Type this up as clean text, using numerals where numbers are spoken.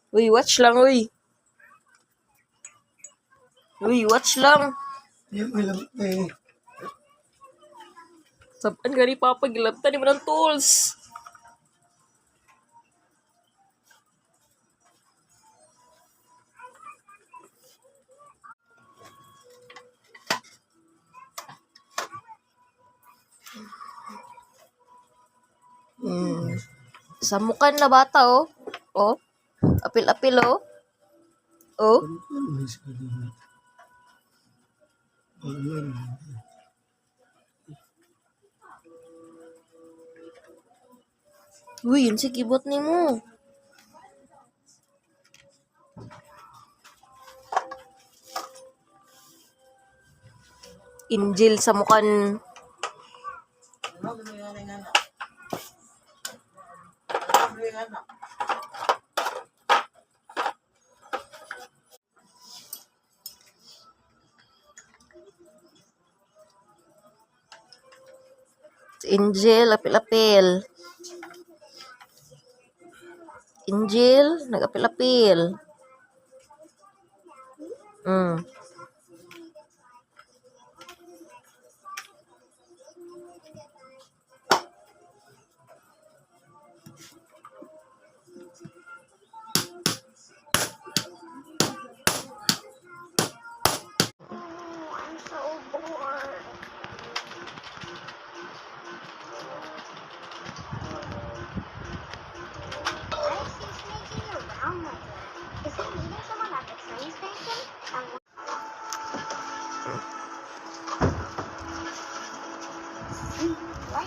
Uy, watch lang, uy. Uy, watch lang. Yan, alam eh. Saban ka ni Papa, gilabtan mo ng tools. Samukan na bata, oh. Oh. Apil-apil, oh. Oh. Uy, yun si kibot ni mo. Injil sa mukan. Injil, apil-apil. Injil, nag-apil-apil. I'm so bored. Why is he sneaking around like that? Is he meeting someone at the train station? Why